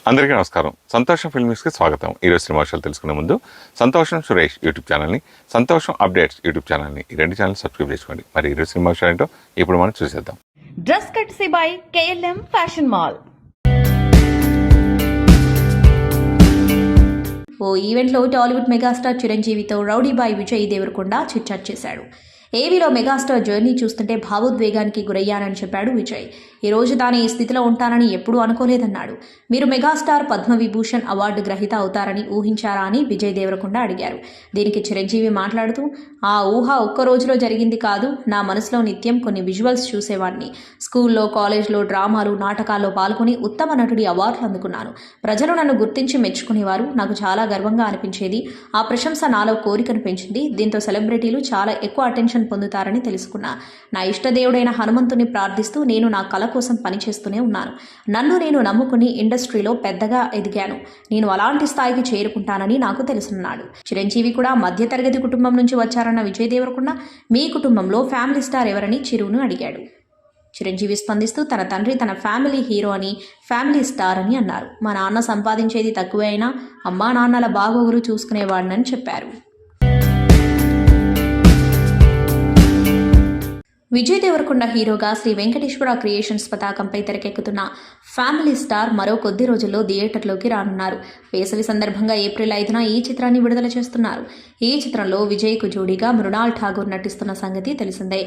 అందరికీ నమస్కారం. సంతోషం ఫిల్మ్స్కి స్వాగతం. ఈరోజు సినిమా విషయాలు తెలుసుకునే ముందు సంతోషం సురేష్ యూట్యూబ్ ఛానల్ని, సంతోషం అప్డేట్స్ యూట్యూబ్ ఛానల్ని, ఈ రెండు ఛానల్ సబ్స్క్రైబ్ చేసుకోండి. మరి ఈరోజు సినిమా విషయాలు ఏంటో ఇప్పుడు మనం చూసేద్దాం. Dress courtesy by KLM fashion mall. ఓ ఈవెంట్లో టాలీవుడ్ మెగాస్టార్ చిరంజీవితో rowdy boy Vijay Deverakonda chitchat చేశాడు. ఏవీలో మెగాస్టార్ జర్నీ చూస్తుంటే భావోద్వేగానికి గురయ్యానని చెప్పాడు విజయ్. ఈ రోజు తాను ఈ స్థితిలో ఉంటానని ఎప్పుడూ అనుకోలేదన్నాడు. మీరు మెగాస్టార్ పద్మవిభూషణ్ అవార్డు గ్రహీత అవుతారని ఊహించారా అని విజయ్ దేవరకొండ అడిగారు. దీనికి చిరంజీవి మాట్లాడుతూ, ఆ ఊహ ఒక్క రోజులో జరిగింది కాదు. నా మనసులో నిత్యం కొన్ని విజువల్స్ చూసేవాడిని. స్కూల్లో, కాలేజ్లో డ్రామాలు, నాటకాల్లో పాల్గొని ఉత్తమ నటుడి అవార్డులు అందుకున్నాను. ప్రజలు నన్ను గుర్తించి మెచ్చుకునేవారు. నాకు చాలా గర్వంగా అనిపించేది. ఆ ప్రశంస నాలో కోరికను పెంచింది. దీంతో సెలబ్రిటీలు చాలా ఎక్కువ అటెన్షన్ పొందుతారని తెలుసుకున్నా. నా ఇష్టదేవుడైన హనుమంతుని ప్రార్థిస్తూ నేను నా కళ కోసం పనిచేస్తూనే ఉన్నాను. నన్ను నేను నమ్ముకుని ఇండస్ట్రీలో పెద్దగా ఎదిగాను. నేను అలాంటి స్థాయికి చేరుకుంటానని నాకు తెలుసున్నాడు. చిరంజీవి కూడా మధ్యతరగతి కుటుంబం నుంచి వచ్చారన్న విజయ్ దేవరకొండ మీ కుటుంబంలో ఫ్యామిలీ స్టార్ ఎవరని చిరును అడిగాడు. చిరంజీవి స్పందిస్తూ తన తండ్రి తన ఫ్యామిలీ హీరో అని, ఫ్యామిలీ స్టార్ అని అన్నారు. మా నాన్న సంపాదించేది తక్కువే అయినా అమ్మా నాన్నల బాగోగులు చూసుకునేవాడినని చెప్పారు. విజయ్ దేవరకొండ హీరోగా శ్రీ వెంకటేశ్వర క్రియేషన్స్ పతాకంపై తెరకెక్కుతున్న ఫ్యామిలీ స్టార్ మరో కొద్ది రోజుల్లో థియేటర్లోకి రానున్నారు. వేసవి సందర్భంగా ఏప్రిల్ 5న ఈ చిత్రాన్ని విడుదల చేస్తున్నారు. ఈ చిత్రంలో విజయ్కు జోడీగా మృణాల్ ఠాగూర్ నటిస్తున్న సంగతి తెలిసిందే.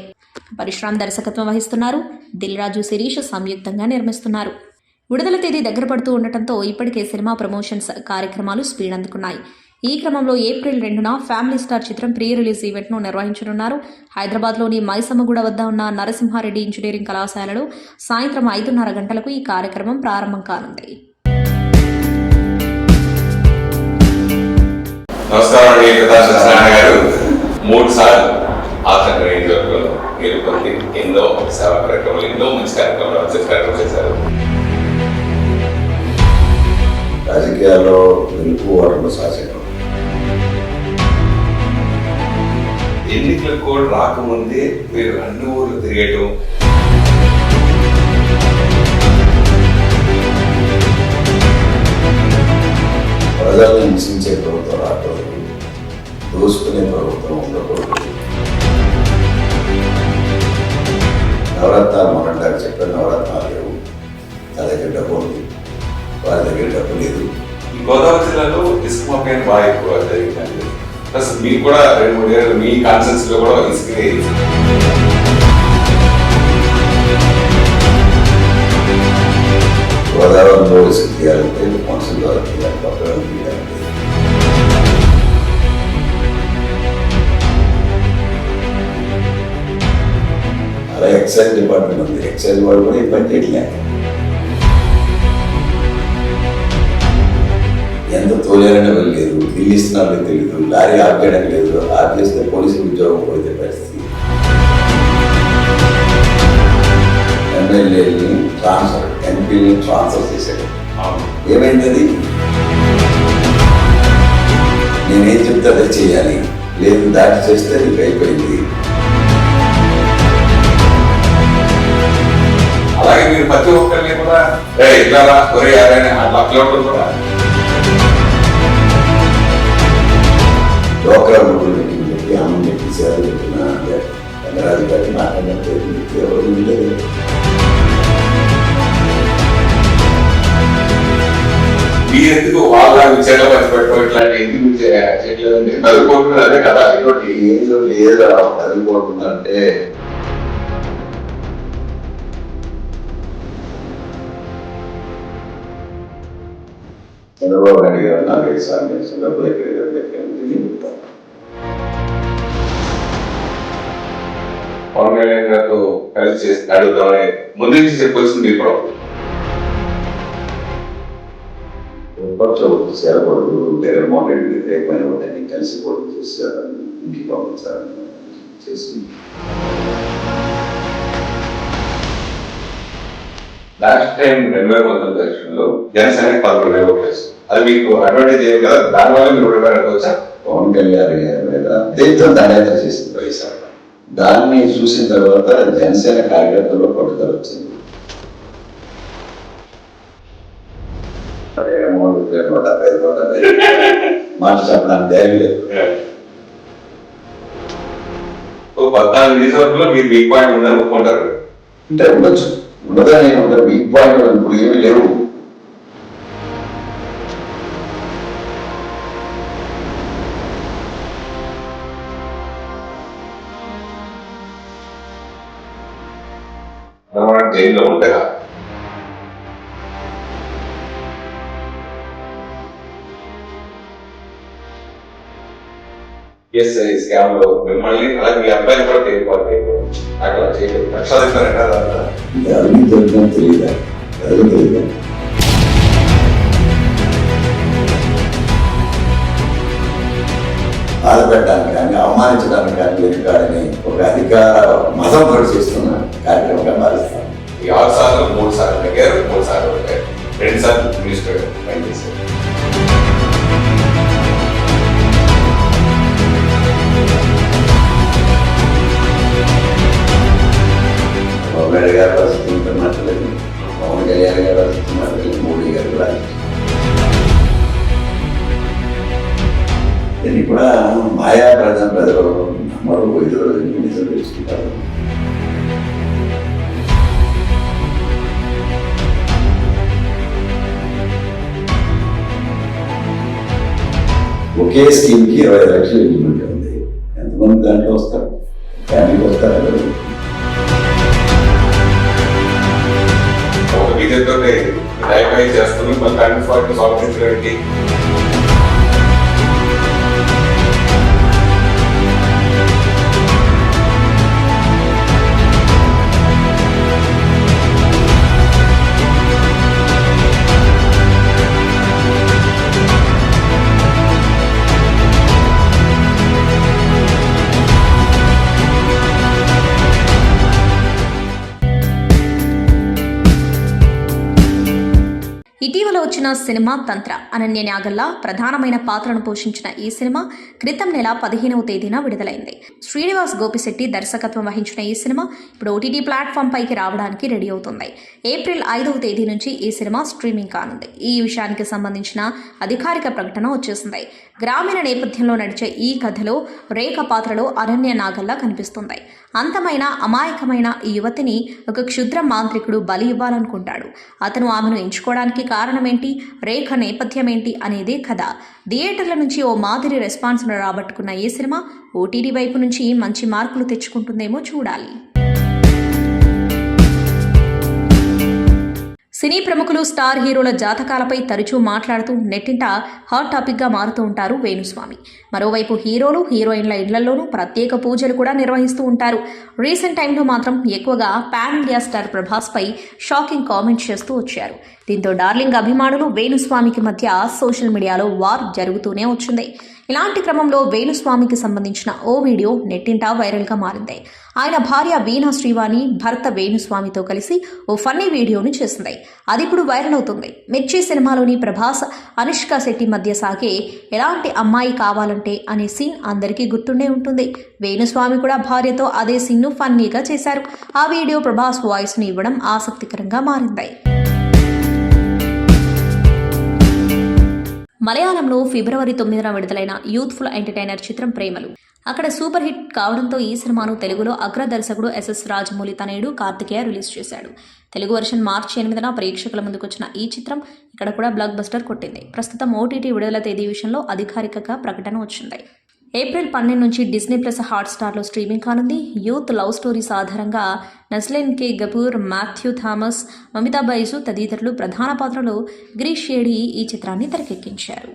పరశురామ్ దర్శకత్వం వహిస్తున్నారు. దిల్ రాజు, శిరీష్ సంయుక్తంగా నిర్మిస్తున్నారు. విడుదల తేదీ దగ్గర పడుతూ ఉండటంతో ఇప్పటికే సినిమా ప్రమోషన్స్ కార్యక్రమాలు స్పీడ్ అందుకున్నాయి. ఈ క్రమంలో ఏప్రిల్ 2న ఫ్యామిలీ స్టార్ చిత్రం ప్రీ రిలీజ్ ఈవెంట్ను నిర్వహించనున్నారు. హైదరాబాద్లోని మైసమ్మగూడ వద్ద ఉన్న నరసింహారెడ్డి ఇంజనీరింగ్ కళాశాలలో సాయంత్రం 5:30 గంటలకు ఈ కార్యక్రమం ప్రారంభం కానుంది. నమస్కారం అండి. గారు 3 సార్లు ఆచరణ నియోజకవర్గంలో మీరు కొన్ని ఎన్నో సేవా కార్యక్రమాలు, ఎన్నో మంచి కార్యక్రమాలు చేశారు. రాజకీయాల్లో గెలుపు ఓటమి సహజంగా. ఎన్నికలకు కూడా రాకముందే మీరు అన్ని ఊర్లు తిరిగేయటం, ప్రజలను హింసించే ప్రభుత్వం రాకూడదు, దోసుకునే ప్రభుత్వం ఉండకూడదు. నవరత్నాలు మొన్నటారు చెప్పిన నవరత్నాలు లేవు. నా దగ్గర డబ్బు ఉంది, వాళ్ళ దగ్గర డబ్బు లేదు. ఈ గోదావరి జిల్లాలో ఇసుక మాఫియా బాగా ఎక్కువ జరిగిందండి. ప్లస్ మీకు కూడా 2-3 ఏళ్ళు మీ కాన్సెన్స్ లో కూడా ఇసుకే. గోదావరిలో ఇసుక తీయాలంటే కౌన్సిల్ ద్వారా తీయాలి, పక్కన తీయాలంటే. అలా ఎక్సైజ్ డిపార్ట్మెంట్ ఉంది. ఎక్సైజ్ వాళ్ళు కూడా ఇబ్బంది చేయట్లేదు. ఎంత తోలేరని వెళ్ళలేదు, బిల్లు ఇస్తున్నారో తెలియదు, లారీ ఆపేయడం లేదు. ఆపేస్తే పోలీసులు ఉద్యోగం పోతే పరిస్థితి. ఎమ్మెల్యేని ట్రాన్స్ఫర్, ఎంపీని ట్రాన్స్ఫర్ చేశాడు. ఏమైంది అది? నేనేం చెప్తే అదే చేయాలి, లేదు దాటి చేస్తే నీకు అయిపోయింది. అలాగే మీరు ప్రతి ఒక్కరిని కూడా ఇలా ఒరే అట్లా కూడా డోక్రా గ్రూపులు పెట్టి అమ్మ పెట్టేసారు. చెప్పిన రంగరాజు గారి మాట్లాడినట్టు ఎవరు ఉండలేదు. మీరెందుకు వాళ్ళ చెట్ల పచ్చి పెట్టుకో ఇట్లాంటి ఎందుకు చేయలేదండి? చదువుకుంటున్నారు అదే కదా. ఏదో లేదా చదువుకుంటుందంటే చంద్రబాబు నాయుడు గారు 4-5 సార్లు డబ్బులు ఎక్కడ పవన్ కళ్యాణ్ గారితో కలిసి చేసి అడుగుతామని ముందు నుంచి చెప్పాల్సింది మీరు కూడా. విపక్ష చేరకూడదు, జగన్మోహన్ రెడ్డి వ్యతిరేకమైన వాటిని కలిసి పోటీ చేశారు, ఇంటికి పంపించాలని చేసి లాస్ట్ టైం 2019 ఎలక్షన్లో జనసేన 11,000 ఓట్లు వేస్తారు. అది మీకు అడ్వాంటేజ్ ఏమి కదా, దానివల్ల మీరు ఓడిపోయారనుకోవచ్చా? పవన్ కళ్యాణ్ గారి మీద దేంతో దండయాత్ర చేసింది వైఎస్ఆర్. దాన్ని చూసిన తర్వాత జనసేన కార్యకర్తల్లో పట్టుదల వచ్చింది. సరే 175 మాట చెప్పడానికి ధైర్యం లేదు. 14 నియోజకవర్గంలో మీరు వీక్ పాయింట్ ఉందని ఒప్పుకుంటారు. అంటే ఉండొచ్చు, ఉండదని ఉంటారు. వీక్ పాయింట్ ఇప్పుడు ఏమీ లేవు. జైల్లో ఉంటారా? స్కామ్ లో మిమ్మల్ని అలాగే మీ అబ్బాయిని కూడా తెలియకపోతే అట్లా చేయలేదు. ఎవరికి దొరికినా తెలియదా? ఎవరికి తెలియదా? బాధపెట్టడానికి కానీ అవమానించడానికి కానీ వెనుకాడని ఒక అధికార మతం చేస్తున్న కార్యక్రమంగా భావిస్తాను. ఈ 6 సార్లు 3 సార్లు తగ్గారు, 3 సార్లు తగ్గారు, 2 సార్లు మినిస్టర్ పనిచేశారు. బాబు నాయుడు గారి పరిస్థితి మాట్లాడలేదు, పవన్ కళ్యాణ్ గారి పరిస్థితి మాట్లాడలేదు, మోడీ గారు కూడా. దీన్ని కూడా మాయా ప్రజలు నమ్మరు, ఎదురు నిజం తెలుసుకుంటారు. ఒకే స్కీమ్ కి 20 లక్షలు ఎలిజిబిలిటీ ఉంది. ఎంతమంది దాంట్లో వస్తారు? ఫ్యామిలీకి వస్తారు. ఒక బీజేపీతో డైవర్ట్ చేస్తున్నారు, మన కాంగ్రెస్ పార్టీ స్వాగతించడానికి. ఇటీవల వచ్చిన సినిమా తంత్ర అనన్య నాగల్లా ప్రధానమైన పాత్రను పోషించిన ఈ సినిమా క్రితం నెల 15వ తేదీన విడుదలైంది. శ్రీనివాస్ గోపిశెట్టి దర్శకత్వం వహించిన ఈ సినిమా ఇప్పుడు ఓటీటీ ప్లాట్ఫామ్ పైకి రావడానికి రెడీ అవుతుంది. ఏప్రిల్ 5వ తేదీ నుంచి ఈ సినిమా స్ట్రీమింగ్ కానుంది. ఈ విషయానికి సంబంధించిన అధికారిక ప్రకటన వచ్చేసింది. గ్రామీణ నేపథ్యంలో నడిచే ఈ కథలో రేఖ పాత్రలో అనన్య నాగల్లా కనిపిస్తుంది. అంతమైన అమాయకమైన ఈ యువతిని ఒక క్షుద్ర మాంత్రికుడు బలి ఇవ్వాలనుకుంటాడు. అతను ఆమెను ఎంచుకోవడానికి కారణమేంటి, రేఖ నేపథ్యం ఏంటి అనేది కథ. థియేటర్ల నుంచి ఓ మాదిరి రెస్పాన్స్ను రాబట్టుకున్న ఈ సినిమా ఓటీటీ వైపు నుంచి మంచి మార్కులు తెచ్చుకుంటుందేమో చూడాలి. సినీ ప్రముఖులు, స్టార్ హీరోల జాతకాలపై తరచూ మాట్లాడుతూ నెట్టింట హాట్ టాపిక్గా మారుతూ ఉంటారు వేణుస్వామి. మరోవైపు హీరోలు, హీరోయిన్ల ఇళ్లలోనూ ప్రత్యేక పూజలు కూడా నిర్వహిస్తూ ఉంటారు. రీసెంట్ టైంలో మాత్రం ఎక్కువగా పాన్ ఇండియా స్టార్ ప్రభాస్పై షాకింగ్ కామెంట్స్ చేస్తూ వచ్చారు. దీంతో డార్లింగ్ అభిమానులు వేణుస్వామికి మధ్య సోషల్ మీడియాలో వార్ జరుగుతూనే వచ్చింది. ఇలాంటి క్రమంలో వేణుస్వామికి సంబంధించిన ఓ వీడియో నెట్టింట వైరల్గా మారింది. ఆయన భార్య వీణా శ్రీవాణి భర్త వేణుస్వామితో కలిసి ఓ ఫన్నీ వీడియోను చేసింది. అది ఇప్పుడు వైరల్ అవుతుంది. మిర్చి సినిమాలోని ప్రభాస్, అనుష్క శెట్టి మధ్య సాగే ఎలాంటి అమ్మాయి కావాలంటే అనే సీన్ అందరికీ గుర్తుండే ఉంటుంది. వేణుస్వామి కూడా భార్యతో అదే సీన్ను ఫన్నీగా చేశారు. ఆ వీడియో ప్రభాస్ వాయిస్ను ఇవ్వడం ఆసక్తికరంగా మారింది. మలయాళంలో ఫిబ్రవరి 9న విడుదలైన యూత్ఫుల్ ఎంటర్టైనర్ చిత్రం ప్రేమలు అక్కడ సూపర్ హిట్ కావడంతో ఈ సినిమాను తెలుగులో అగ్ర దర్శకుడు ఎస్ఎస్ రాజమౌళి తనయుడు కార్తికేయ రిలీజ్ చేశాడు. తెలుగు వర్షన్ మార్చి 8న ప్రేక్షకుల ముందుకొచ్చిన ఈ చిత్రం ఇక్కడ కూడా బ్లాక్ బస్టర్ కొట్టింది. ప్రస్తుతం ఓటీటీ విడుదల తేదీ విషయంలో అధికారికంగా ప్రకటన వచ్చింది. ఏప్రిల్ 12 నుంచి డిస్నీ ప్లస్ హాట్స్టార్లో స్ట్రీమింగ్ కానుంది. యూత్ లవ్ స్టోరీస్ ఆధారంగా నస్లిన్ కే గపూర్, మాథ్యూ థామస్, మమితా బైజు తదితరులు ప్రధాన పాత్రలో గిరీష్ షేడి ఈ చిత్రాన్ని తెరకెక్కించారు.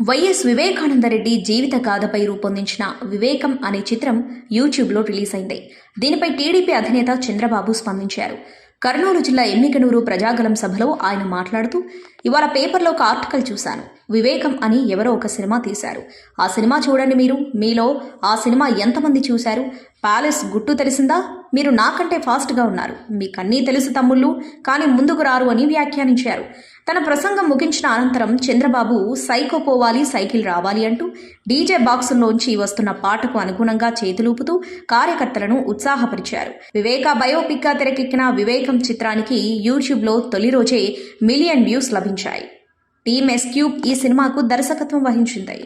వైఎస్ వివేకానందరెడ్డి జీవిత గాథపై రూపొందించిన వివేకం అనే చిత్రం యూట్యూబ్లో రిలీజ్ అయింది. దీనిపై టీడీపీ అధినేత చంద్రబాబు స్పందించారు. కర్నూలు జిల్లా ఎమ్మికనూరు ప్రజాగలం సభలో ఆయన మాట్లాడుతూ, ఇవాళ పేపర్లో ఒక ఆర్టికల్ చూశాను. వివేకం అని ఎవరో ఒక సినిమా తీశారు. ఆ సినిమా చూడండి మీరు. మీలో ఆ సినిమా ఎంతమంది చూశారు? ప్యాలెస్ గుట్టు తెలిసిందా? మీరు నాకంటే ఫాస్ట్గా ఉన్నారు. మీకన్నీ తెలుసు తమ్ముళ్ళు, కానీ ముందుకు రారు అని వ్యాఖ్యానించారు. తన ప్రసంగం ముగించిన అనంతరం చంద్రబాబు సైకో పోవాలి సైకిల్ రావాలి అంటూ డీజే బాక్సుల్లోంచి వస్తున్న పాటకు అనుగుణంగా చేతులూపుతూ కార్యకర్తలను ఉత్సాహపరిచారు. వివేక బయోపిక్గా తెరకెక్కిన వివేకం చిత్రానికి యూట్యూబ్లో తొలి రోజే 1 మిలియన్ వ్యూస్ లభించాయి. టీమ్ ఎస్క్యూబ్ ఈ సినిమాకు దర్శకత్వం వహించింది.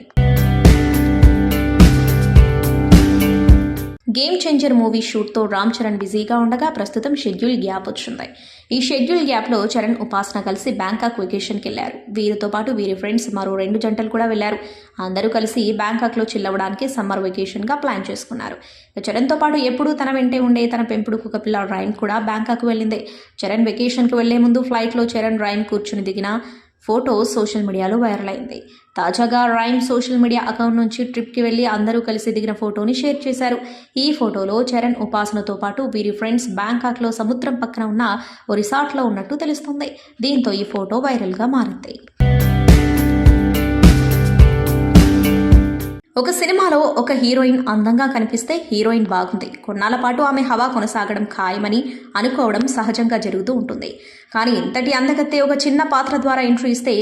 గేమ్ చేంజర్ మూవీ షూట్తో రామ్ చరణ్ బిజీగా ఉండగా ప్రస్తుతం షెడ్యూల్ గ్యాప్ వచ్చింది. ఈ షెడ్యూల్ గ్యాప్లో చరణ్, ఉపాసన కలిసి బ్యాంకాక్ వెకేషన్కి వెళ్లారు. వీరితో పాటు వీరి ఫ్రెండ్స్ మరో 2 జంటలు కూడా వెళ్లారు. అందరూ కలిసి బ్యాంకాక్లో చిల్లవడానికి సమ్మర్ వెకేషన్గా ప్లాన్ చేసుకున్నారు. చరణ్తో పాటు ఎప్పుడూ తన వెంటే ఉండే తన పెంపుడు కుక్కపిల్ల రైన్ కూడా బ్యాంకాక్ వెళ్ళింది. చరణ్ వెకేషన్కి వెళ్లే ముందు ఫ్లైట్లో చరణ్, రైన్ కూర్చుని దిగిన ఫోటో సోషల్ మీడియాలో వైరల్ అయింది. తాజాగా రైమ్ సోషల్ మీడియా అకౌంట్ నుంచి ట్రిప్కి వెళ్లి అందరూ కలిసి దిగిన ఫోటోని షేర్ చేశారు. ఈ ఫోటోలో చరణ్, ఉపాసనతో పాటు వీరి ఫ్రెండ్స్ బ్యాంకాక్లో సముద్రం పక్కన ఉన్న ఓ రిసార్ట్లో ఉన్నట్టు తెలుస్తుంది. దీంతో ఈ ఫోటో వైరల్గా మారింది. ఒక సినిమాలో ఒక హీరోయిన్ అందంగా కనిపిస్తే హీరోయిన్ బాగుంది, కొన్నాళ్ల పాటు ఆమె హవా కొనసాగడం ఖాయమని అనుకోవడం సహజంగా జరుగుతూ ఉంటుంది. కానీ ఇంతటి అందగత్తే ఒక చిన్న పాత్ర ద్వారా ఎంట్రీ ఇస్తే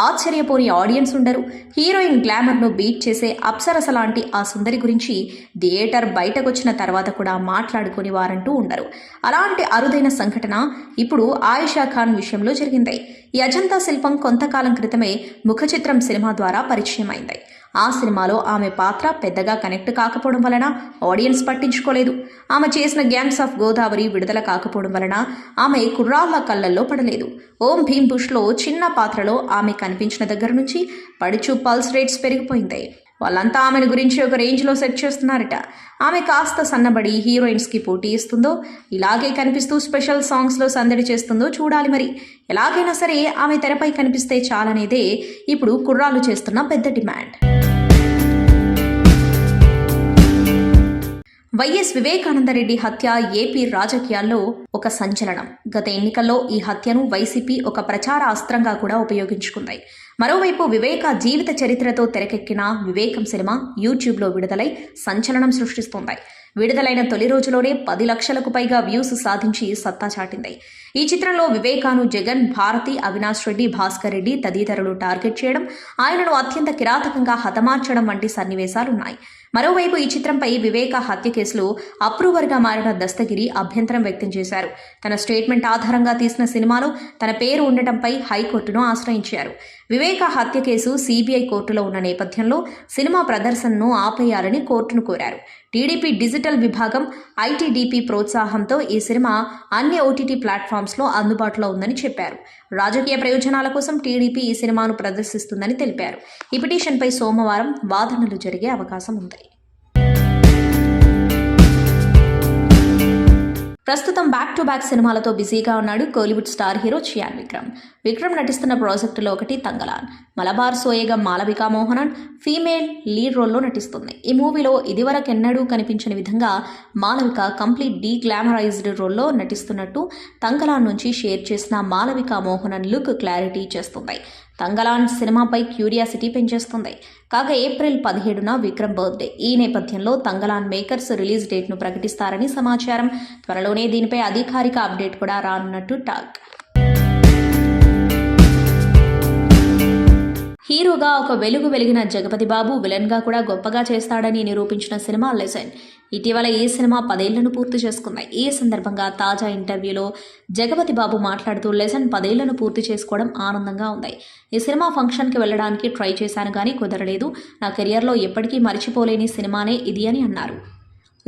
ఆశ్చర్యపోని ఆడియన్స్ ఉండరు. హీరోయిన్ గ్లామర్ను బీట్ చేసే అప్సరస లాంటి ఆ సుందరి గురించి థియేటర్ బయటకొచ్చిన తర్వాత కూడా మాట్లాడుకుని వారంటూ ఉండరు. అలాంటి అరుదైన సంఘటన ఇప్పుడు ఆయిషా ఖాన్ విషయంలో జరిగింది. ఈ అజంతా శిల్పం కొంతకాలం క్రితమే ముఖచిత్రం సినిమా ద్వారా పరిచయం అయింది. ఆ సినిమాలో ఆమె పాత్ర పెద్దగా కనెక్ట్ కాకపోవడం వలన ఆడియన్స్ పట్టించుకోలేదు. ఆమె చేసిన గ్యాంగ్స్ ఆఫ్ గోదావరి విడుదల కాకపోవడం వలన ఆమె కుర్రాళ్ళ కళ్ళల్లో పడలేదు. ఓం భీమ్ బుష్లో చిన్న పాత్రలో ఆమె కనిపించిన దగ్గర నుంచి పడుచు పల్స్ రేట్స్ పెరిగిపోయింది. వాళ్ళంతా ఆమెను గురించి ఒక రేంజ్లో సెట్ చేస్తున్నారట. ఆమె కాస్త సన్నబడి హీరోయిన్స్కి పోటీ ఇస్తుందో, ఇలాగే కనిపిస్తూ స్పెషల్ సాంగ్స్లో సందడి చేస్తుందో చూడాలి. మరి ఎలాగైనా సరే ఆమె తెరపై కనిపిస్తే చాలనేదే ఇప్పుడు కుర్రాళ్ళు చేస్తున్న పెద్ద డిమాండ్. వైఎస్ వివేకానందరెడ్డి హత్య ఏపీ రాజకీయాల్లో ఒక సంచలనం. గత ఎన్నికల్లో ఈ హత్యను వైసీపీ ఒక ప్రచార అస్త్రంగా కూడా ఉపయోగించుకుంది. మరోవైపు వివేక జీవిత చరిత్రతో తెరకెక్కిన వివేకం సినిమా యూట్యూబ్లో విడుదలై సంచలనం సృష్టిస్తోంది. విడుదలైన తొలి రోజులోనే 10 లక్షలకు పైగా వ్యూస్ సాధించి సత్తా చాటింది. ఈ చిత్రంలో వివేకాను జగన్, భారతి, అవినాష్ రెడ్డి, భాస్కర్ రెడ్డి తదితరులు టార్గెట్ చేయడం, ఆయనను అత్యంత కిరాతకంగా హతమార్చడం వంటి సన్నివేశాలున్నాయి. మరోవైపు ఈ చిత్రంపై వివేక హత్య కేసులో అప్రూవర్గా మారిన దస్తగిరి అభ్యంతరం వ్యక్తం చేశారు. తన స్టేట్మెంట్ ఆధారంగా తీసిన సినిమాలో తన పేరు ఉండటంపై హైకోర్టును ఆశ్రయించారు. వివేక హత్య కేసు సిబిఐ కోర్టులో ఉన్న నేపథ్యంలో సినిమా ప్రదర్శనను ఆపేయాలని కోర్టును కోరారు. టీడీపీ డిజిటల్ విభాగం ఐటీడీపీ ప్రోత్సాహంతో ఈ సినిమా అన్ని ఓటీటీ ప్లాట్ఫామ్స్లో అందుబాటులో ఉందని చెప్పారు. రాజకీయ ప్రయోజనాల కోసం టీడీపీ ఈ సినిమాను ప్రదర్శిస్తుందని తెలిపారు. ఈ పిటిషన్పై సోమవారం వాదనలు జరిగే అవకాశం ఉంది. ప్రస్తుతం బ్యాక్ టు బ్యాక్ సినిమాలతో బిజీగా ఉన్నాడు కోలీవుడ్ స్టార్ హీరో చియాన్ విక్రమ్. విక్రమ్ నటిస్తున్న ప్రాజెక్టులో ఒకటి తంగలాన్. మలబార్ సోయగా మాలవికా మోహనన్ ఫీమేల్ లీడ్ రోల్లో నటిస్తుంది. ఈ మూవీలో ఇదివరకెన్నడూ కనిపించని విధంగా మాలవిక కంప్లీట్ డీగ్లామరైజ్డ్ రోల్లో నటిస్తున్నట్టు తంగలాన్ నుంచి షేర్ చేసిన మాలవికా మోహనన్ లుక్ క్లారిటీ చేస్తుంది. తంగలాన్ సినిమాపై క్యూరియాసిటీ పెంచేస్తుంది. కాగా ఏప్రిల్ 17న విక్రమ్ బర్త్డే. ఈ నేపథ్యంలో తంగలాన్ మేకర్స్ రిలీజ్ డేట్ను ప్రకటిస్తారని సమాచారం. త్వరలోనే దీనిపై అధికారిక అప్డేట్ కూడా రానున్నట్టు టాక్. హీరోగా ఒక వెలిగిన జగపతి బాబు విలన్గా కూడా గొప్పగా చేస్తాడని నిరూపించిన సినిమా లెజెండ్. ఇటీవల ఈ సినిమా 10 ఏళ్లను పూర్తి చేసుకుంది. ఈ సందర్భంగా తాజా ఇంటర్వ్యూలో జగపతి బాబు మాట్లాడుతూ లెజెండ్ 10 ఏళ్లను పూర్తి చేసుకోవడం ఆనందంగా ఉంది. ఈ సినిమా ఫంక్షన్కి వెళ్ళడానికి ట్రై చేశాను కానీ కుదరలేదు. నా కెరియర్లో ఎప్పటికీ మర్చిపోలేని సినిమానే ఇది అని అన్నారు.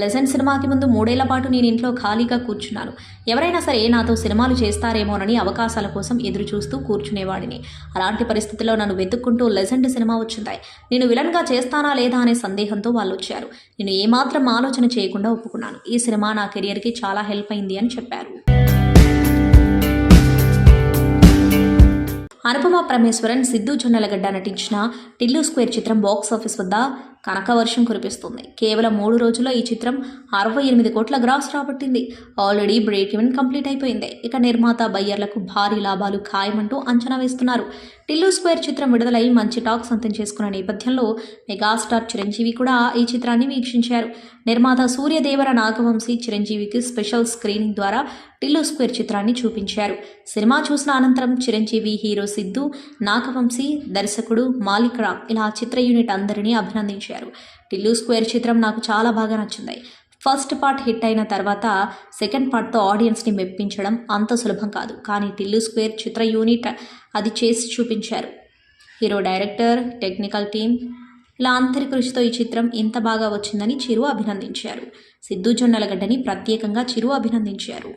లెజెండ్ సినిమాకి ముందు 3 ఏళ్ల పాటు నేను ఇంట్లో ఖాళీగా కూర్చున్నాను. ఎవరైనా సరే నాతో సినిమాలు చేస్తారేమోనని అవకాశాల కోసం ఎదురు చూస్తూ కూర్చునేవాడిని. అలాంటి పరిస్థితుల్లో నన్ను వెతుక్కుంటూ లెజెండ్ సినిమా వచ్చింది. నేను విలన్గా చేస్తానా లేదా అనే సందేహంతో వాళ్ళు వచ్చారు. నేను ఏమాత్రం ఆలోచన చేయకుండా ఒప్పుకున్నాను. ఈ సినిమా నా కెరియర్కి చాలా హెల్ప్ అయింది అని చెప్పారు. అనుపమ పరమేశ్వరన్, సిద్ధు జొన్నలగడ్డ నటించిన టిల్లు స్క్వేర్ చిత్రం బాక్సాఫీస్ వద్ద కనకవర్షం కురిపిస్తుంది. కేవలం 3 రోజుల్లో ఈ చిత్రం 68 కోట్ల గ్రాస్ రాబట్టింది. ఆల్రెడీ బ్రేక్ ఈవెన్ కంప్లీట్ అయిపోయింది. ఇక నిర్మాత బయ్యర్లకు భారీ లాభాలు ఖాయమంటూ అంచనా వేస్తున్నారు. టిల్లు స్క్వేర్ చిత్రం విడుదలై మంచి టాక్ సొంతం చేసుకున్న నేపథ్యంలో మెగాస్టార్ చిరంజీవి కూడా ఈ చిత్రాన్ని వీక్షించారు. నిర్మాత సూర్యదేవర నాగవంశీ చిరంజీవికి స్పెషల్ స్క్రీనింగ్ ద్వారా టిల్లు స్క్వేర్ చిత్రాన్ని చూపించారు. సినిమా చూసిన అనంతరం చిరంజీవి, హీరో సిద్ధు, నాగవంశీ, దర్శకుడు మాలిక్ రామ్ ఇలా చిత్ర యూనిట్ అందరినీ అభినందించారు. టిల్లు స్క్వేర్ చిత్రం నాకు చాలా బాగా నచ్చింది. ఫస్ట్ పార్ట్ హిట్ అయిన తర్వాత సెకండ్ పార్ట్తో ఆడియన్స్ని మెప్పించడం అంత సులభం కాదు. కానీ టిల్లు స్క్వేర్ చిత్ర యూనిట్ అది చేసి చూపించారు. హీరో, డైరెక్టర్, టెక్నికల్ టీం ఇలా అందరి కృషితో ఈ చిత్రం ఇంత బాగా వచ్చిందని చిరు అభినందించారు. సిద్ధు జొన్నలగడ్డని ప్రత్యేకంగా చిరు అభినందించారు.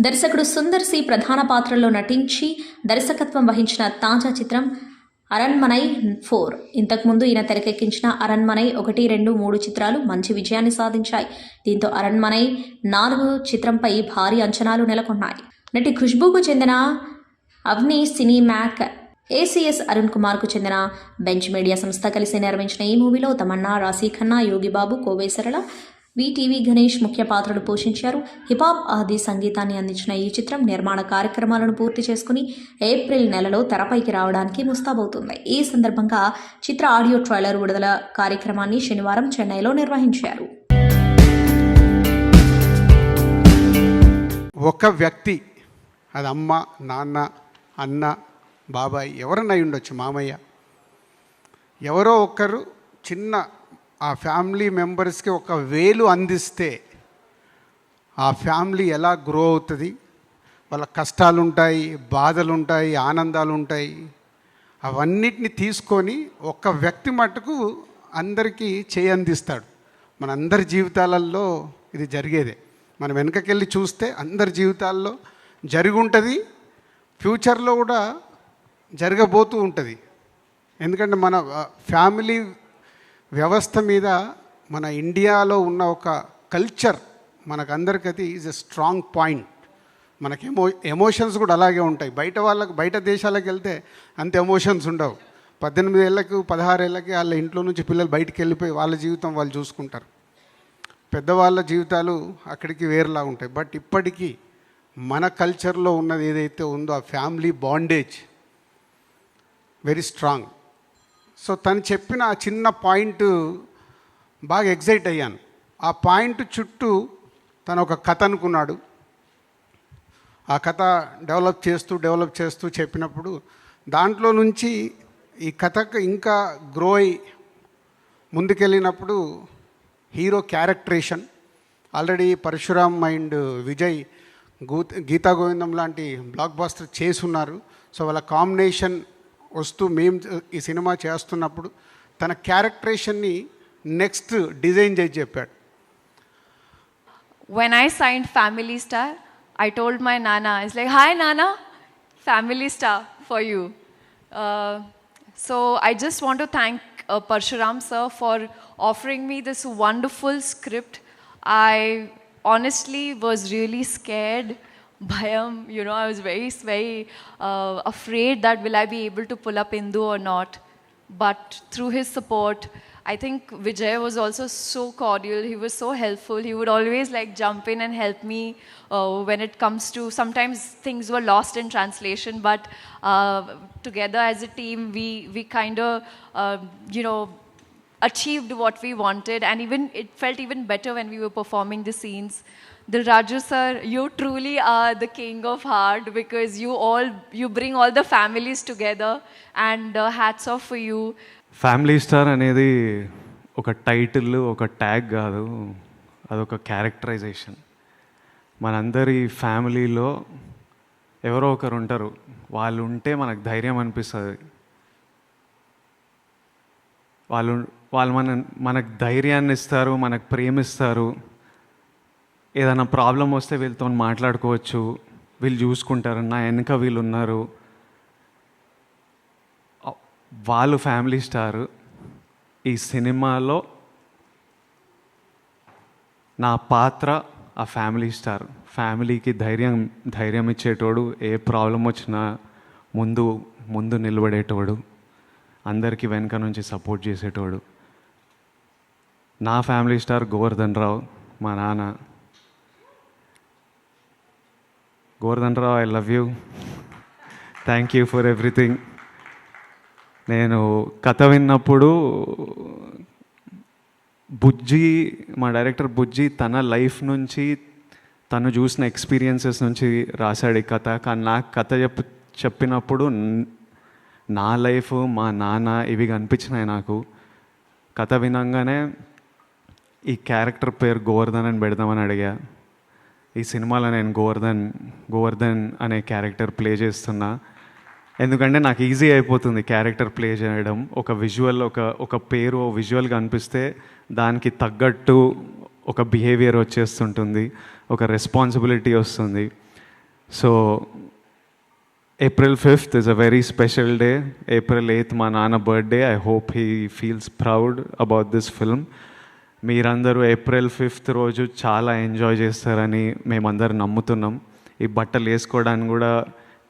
దర్శకుడు సుందర్ సి ప్రధాన పాత్రలో నటించి దర్శకత్వం వహించిన తాజా చిత్రం అరణ్మనై 4. ఇంతకుముందు ఈయన తెరకెక్కించిన అరణ్మనై 1, 2, 3 చిత్రాలు మంచి విజయాన్ని సాధించాయి. దీంతో అరణ్మనై 4 చిత్రంపై భారీ అంచనాలు నెలకొన్నాయి. నటి ఖుష్బూకు చెందిన అవ్ని సినీమాక్, ఏసీఎస్ అరుణ్ కుమార్కు చెందిన బెంచ్ మీడియా సంస్థ కలిసి నిర్మించిన ఈ మూవీలో తమన్నా, రాశీ ఖన్నా, యోగిబాబు, కోవై సరళ, విటీవీ గణేష్ ముఖ్య పాత్రలు పోషించారు. హిపాప్ ఆది సంగీతాన్ని అందించిన ఈ చిత్రం నిర్మాణ కార్యక్రమాలను పూర్తి చేసుకుని ఏప్రిల్ నెలలో తెరపైకి రావడానికి ముస్తాబవుతుంది. ఈ సందర్భంగా చిత్ర ఆడియో ట్రైలర్ విడుదల కార్యక్రమాన్ని శనివారం చెన్నైలో నిర్వహించారు. ఒక వ్యక్తి, అది అమ్మ, నాన్న, అన్న, బాబాయ్, ఎవరన్నా అయి ఉండొచ్చు, మామయ్య, ఎవరో ఒకరు చిన్న ఆ ఫ్యామిలీ మెంబర్స్కి ఒక వేలు అందిస్తే ఆ ఫ్యామిలీ ఎలా గ్రో అవుతుంది, వాళ్ళ కష్టాలు ఉంటాయి, బాధలు ఉంటాయి, ఆనందాలు ఉంటాయి, అవన్నిటిని తీసుకొని ఒక వ్యక్తి మటుకు అందరికీ చేయి అందిస్తాడు. మన అందరి జీవితాలలో ఇది జరిగేదే. మనం వెనకకెళ్ళి చూస్తే అందరి జీవితాల్లో జరిగి ఉంటుంది, ఫ్యూచర్లో కూడా జరగబోతూ ఉంటుంది. ఎందుకంటే మన ఫ్యామిలీ వ్యవస్థ మీద మన ఇండియాలో ఉన్న ఒక కల్చర్ మనకందరికీ అది ఈజ్ ఎ స్ట్రాంగ్ పాయింట్. మనకి ఎమోషన్స్ కూడా అలాగే ఉంటాయి. బయట దేశాలకు వెళ్తే అంత ఎమోషన్స్ ఉండవు. 18 ఏళ్ళకి 16 ఏళ్ళకి వాళ్ళ ఇంట్లో నుంచి పిల్లలు బయటికి వెళ్ళిపోయి వాళ్ళ జీవితం వాళ్ళు చూసుకుంటారు. పెద్దవాళ్ళ జీవితాలు అక్కడికి వేరేలా ఉంటాయి. బట్ ఇప్పటికీ మన కల్చర్లో ఉన్నది ఏదైతే ఉందో ఆ family bondage very strong. So తను చెప్పిన ఆ చిన్న పాయింట్ బాగా ఎగ్జైట్ అయ్యాను. ఆ పాయింట్ చుట్టూ తను ఒక కథ అనుకున్నాడు. ఆ కథ డెవలప్ చేస్తూ చెప్పినప్పుడు దాంట్లో నుంచి ఈ కథకు ఇంకా గ్రో అయి ముందుకెళ్ళినప్పుడు hero characterisation already Parasuram and Vijay Geetha Govindam లాంటి బ్లాక్ బాస్టర్ చేసున్నారు. సో వాళ్ళ కాంబినేషన్ వస్తూ మేము ఈ సినిమా చేస్తున్నప్పుడు తన క్యారెక్టరేషన్ని నెక్స్ట్ డిజైన్ చేసి చెప్పాడు. When I signed Family Star, I told my Nana, it's like, hi Nana, Family Star for you. So I just want to thank Parshuram sir for offering me this wonderful script. I honestly was really scared. Bhayam, I was very afraid that will I be able to pull up Indu or not. But through his support, I think Vijay was also so cordial. He was so helpful. He would always jump in and help me when it comes to, sometimes things were lost in translation, but together as a team, we kind of, achieved what we wanted, and even it felt even better when we were performing the scenes. The Raju sir, you truly are the king of heart, because you bring all the families together, and hats off for you. Family star అనేది ఒక title, ఒక tag కాదు, అదొక characterisation. మనందరి ఫ్యామిలీలో ఎవరో ఒకరు ఉంటారు, వాళ్ళు ఉంటే మనకు ధైర్యం అనిపిస్తుంది. వాళ్ళు మనకు ధైర్యాన్ని ఇస్తారు, మనకు ప్రేమిస్తారు. ఏదైనా ప్రాబ్లం వస్తే వీళ్ళతో మాట్లాడుకోవచ్చు, వీళ్ళు చూసుకుంటారు, నా వెనక వీళ్ళు ఉన్నారు. వాళ్ళు ఫ్యామిలీ స్టార్. ఈ సినిమాలో నా పాత్ర ఆ ఫ్యామిలీ స్టార్. ఫ్యామిలీకి ధైర్యం ఇచ్చేటోడు, ఏ ప్రాబ్లం వచ్చినా ముందు నిలబడేటోడు, అందరికీ వెనక నుంచి సపోర్ట్ చేసేటోడు. నా ఫ్యామిలీ స్టార్ గోవర్ధన్ రావు, మా నాన్న. Govardhan Rao, I love you, thank you for everything. నేను కథ విన్నప్పుడు బుజ్జి, మా డైరెక్టర్ బుజ్జి తన లైఫ్ నుంచి, తను చూసిన ఎక్స్పీరియన్సెస్ నుంచి రాశాడు ఈ కథ. కానీ నాకు కథ చెప్పినప్పుడు నా లైఫ్, మా నాన్న ఇవి కనిపించినాయి నాకు. కథ వినంగానే ఈ క్యారెక్టర్ పేరు గోవర్ధన్ అని పెడదామని అడిగా. ఈ సినిమాలో నేను గోవర్ధన్ అనే క్యారెక్టర్ ప్లే చేస్తున్నా. ఎందుకంటే నాకు ఈజీ అయిపోతుంది క్యారెక్టర్ ప్లే చేయడం. ఒక విజువల్, ఒక పేరు విజువల్గా అనిపిస్తే దానికి తగ్గట్టు ఒక బిహేవియర్ వచ్చేస్తుంటుంది, ఒక రెస్పాన్సిబిలిటీ వస్తుంది. So April 5th is a very special day. April 8th మా నాన్న birthday. I hope he feels proud about this film. మీరందరూ April 5th రోజు చాలా ఎంజాయ్ చేస్తారని మేమందరం నమ్ముతున్నాం. ఈ బట్టలు వేసుకోవడానికి కూడా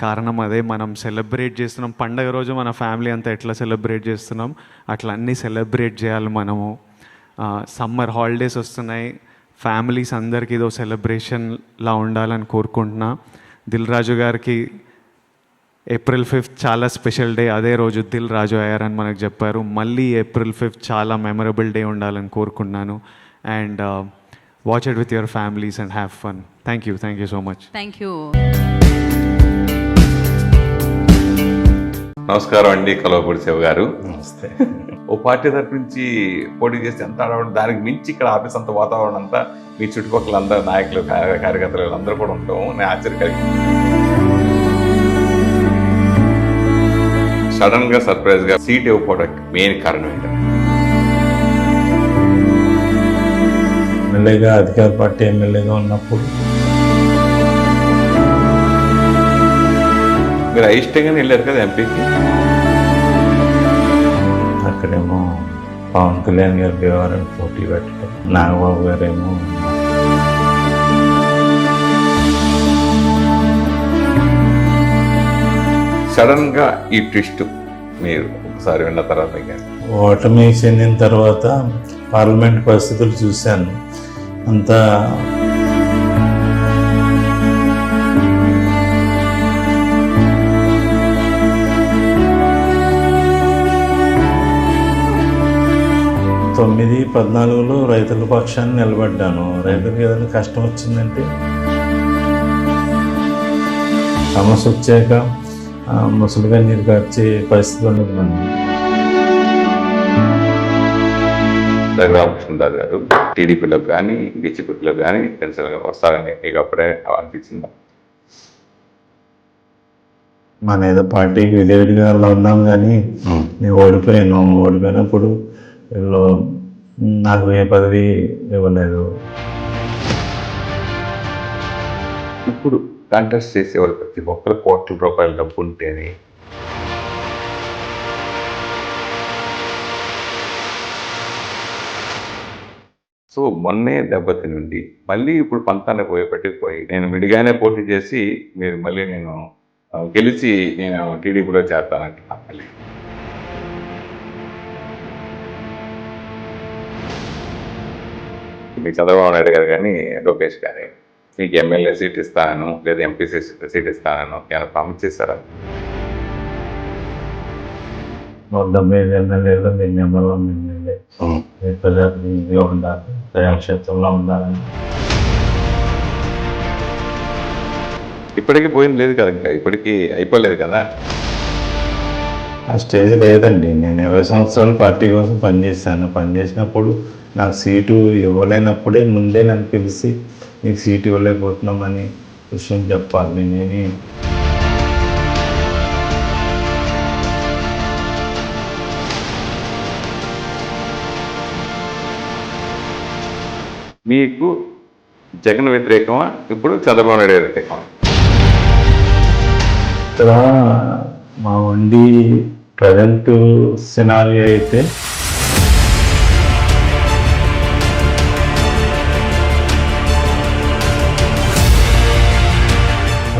కారణం అదే. మనం సెలబ్రేట్ చేస్తున్నాం పండగ రోజు, మన ఫ్యామిలీ అంతా ఎట్లా సెలబ్రేట్ చేస్తున్నాం అట్లా అన్నీ సెలబ్రేట్ చేయాలి మనము. సమ్మర్ హాలిడేస్ వస్తున్నాయి, ఫ్యామిలీస్ అందరికీ ఇదో సెలబ్రేషన్లా ఉండాలని కోరుకుంటున్నా. దిల్ రాజు గారికి April 5th చాలా స్పెషల్ డే. అదే రోజు దిల్ రాజు అయ్యారని మనకు చెప్పారు. మళ్ళీ April 5th చాలా మెమరబుల్ డే ఉండాలని కోరుకున్నాను. And watch it with your families and have fun. Thank you so much. Thank you. నమస్కారం అండి కలవపూడి శివ గారు. నమస్తే. ఓ పార్టీ తరపు నుంచి పోటీ చేస్తే ఎంత ఆడవడం, దానికి మించి ఇక్కడ ఆఫీస్ అంత వాతావరణం అంతా మీ చుట్టుపక్కల అందరు నాయకులు, కార్యకర్తలు అందరూ కూడా ఉంటాం. నేను ఆశ్చర్యకరం. సడన్ గా సర్ప్రైజ్ గా సీట్ ఇవ్వకపోవడానికి మెయిన్ కారణం ఏంటంటే, ఎమ్మెల్యేగా అధికార పార్టీ ఎమ్మెల్యేగా ఉన్నప్పుడు మీరు అయిష్టంగానే వెళ్ళారు కదా ఎంపీకి. అక్కడేమో పవన్ కళ్యాణ్ గారు భీమవరం పోటీ పెట్టడం, నాగబాబు గారేమో సడన్ గా ఈ ట్విస్ట్ మీరు ఒకసారి విన్న తర్వాత ఓటమి చెందిన తర్వాత పార్లమెంట్ పరిస్థితులు చూశాను. అంతా తొమ్మిది 14లో రైతుల పక్షాన్ని నిలబడ్డాను. రైతులకు ఏదైనా కష్టం వచ్చిందంటే, సమస్య వచ్చాక ముసలిగా నీరు కార్చే పరిస్థితి ఉండదు. మనం రామకృష్ణదాస్ గారు టీడీపీలో కానీ బీజేపీలో కానీ పెన్షన్గా వస్తారని మీకు అప్పుడే అనిపించిందా? మన ఏదో పార్టీకి విధేయుడిగా ఉన్నాం, కానీ నేను ఓడిపోయినప్పుడు వీళ్ళు నాకు ఏ పదవి ఇవ్వలేదు. ఇప్పుడు కాంటెస్ట్ చేసేవాళ్ళు ప్రతి ఒక్కరు కోట్ల రూపాయల డబ్బు ఉంటేనే సో మొన్నే దెబ్బతి నుండి మళ్ళీ ఇప్పుడు పంతాన్ని పెట్టిపోయి నేను విడిగానే పోటీ చేసి మీరు మళ్ళీ నేను గెలిచి నేను టీడీపీలో చేస్తానంటే మళ్ళీ మీకు చంద్రబాబు నాయుడు గారు కానీ లోకేష్ గారి మీకు ఎమ్మెల్యే సీట్ ఇస్తాను లేదా ఎంపీ సీట్ ఇస్తాను ఏమైనా ప్రామిస్ చేస్తారా? 75 ఎమ్మెల్యేలు నేను నెంబర్ 1 ఎమ్మెల్యే. ప్రజాప్రతినిధిగా ఉండాలి, ప్రజాక్షేత్రంలో ఉండాలని. ఇప్పటికీ పోయింది లేదు కదా, ఇంకా ఇప్పటికీ అయిపోలేదు కదా. ఆ స్టేజ్ లేదండి. నేను 20 సంవత్సరాలు పార్టీ కోసం పనిచేసినప్పుడు నాకు సీటు ఇవ్వలేనప్పుడే ముందే నన్ను పిలిచి నీకు సీటు ఇవ్వలేకపోతున్నామని విషయం చెప్పాలి. నేను మీకు జగన్ వ్యతిరేకమా ఇప్పుడు చంద్రబాబు నాయుడు వ్యతిరేకమా? ఇక్కడ మా ఉండి ప్రజెంట్ సినారియో అయితే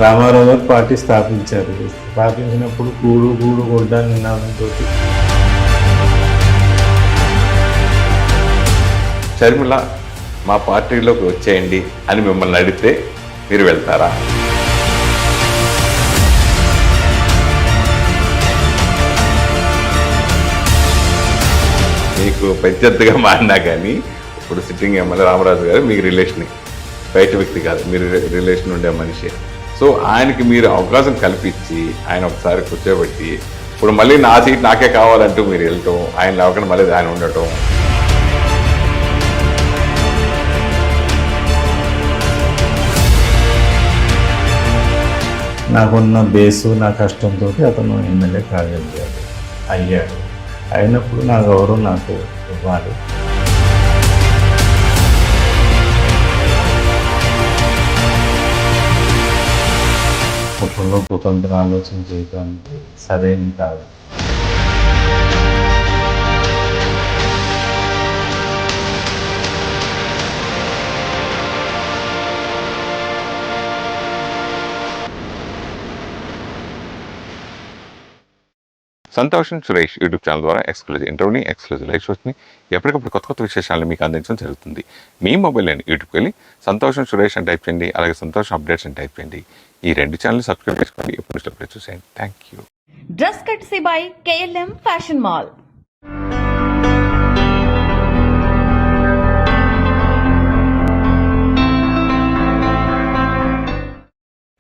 రామారావు గారు పార్టీ స్థాపించినప్పుడు కూడు గుడ్డ నినాదంతో షర్మిల మా పార్టీలోకి వచ్చేయండి అని మిమ్మల్ని అడిగితే మీరు వెళ్తారా? మీకు ప్రత్యర్థిగా మారినా కానీ ఇప్పుడు సిట్టింగ్ ఎమ్మెల్యే రామరాజు గారు మీకు రిలేషన్, బయట వ్యక్తి కాదు, మీరు రిలేషన్ ఉండే మనిషి. సో ఆయనకి మీరు అవకాశం కల్పించి ఆయన ఒకసారి కూర్చోబెట్టి ఇప్పుడు మళ్ళీ నా సీట్ నాకే కావాలంటూ మీరు వెళ్ళటం, ఆయన లేకుండా మళ్ళీ ఆయన ఉండటం. నాకున్న బేసు నా కష్టంతో అతను ఎమ్మెల్యే కాగలిగాడు, అయ్యాడు. అయినప్పుడు నా గౌరవం నాకు ఇవ్వాలి. కుటుంబంలో కుతంత్ర ఆలోచన చేయడానికి సరైనది కాదు. సంతోషం సురేష్ యూట్యూబ్ ఛానల్ ద్వారా ఎక్స్క్లూజివ్ ఇంటర్వ్యూని, ఎక్స్క్లూజివ్ లైవ్ షోస్ని, ఎప్పటికప్పుడు కొత్త కొత్త విశేషాలను మీకు అందించడం జరుగుతుంది. మీ మొబైల్ అని యూట్యూబ్కి వెళ్ళి సంతోషం సురేష్ అని టైప్ చేయండి, అలాగే సంతోషం అప్డేట్స్ అని టైప్ చేయండి. ఈ 2 ఛానల్ సబ్స్క్రైబ్ చేసుకోండి, ఎప్పుడు చూసేయండి. Thank you. Dress courtesy by KLM fashion mall.